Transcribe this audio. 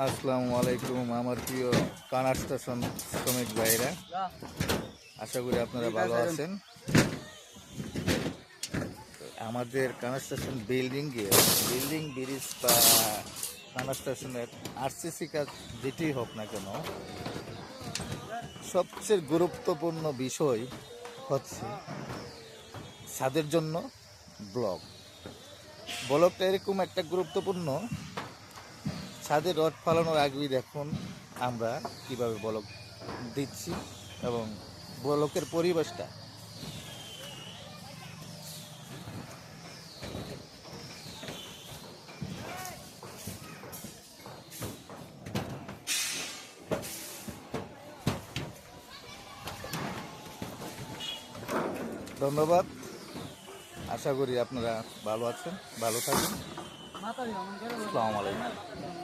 আসসালামু আলাইকুম আমার প্রিয় কানা স্টেশন শ্রমিক ভাইরা, আশা করি আপনারা ভালো আছেন। আমাদের কানা স্টেশন বিল্ডিং ব্রিজ বা কানা স্টেশনের আরসিসি কাজ যেটি হোক না কেন, সবচেয়ে গুরুত্বপূর্ণ বিষয় হচ্ছে ছাদের জন্য ব্লকটা এরকম একটা গুরুত্বপূর্ণ। ছাদে রড ফালানোর আগেই দেখুন আমরা কিভাবে ব্লক দিচ্ছি এবং ব্লকের পরিবেশটা। ধন্যবাদ, আশা করি আপনারা ভালো আছেন, ভালো থাকুন। আসসালামু আলাইকুম।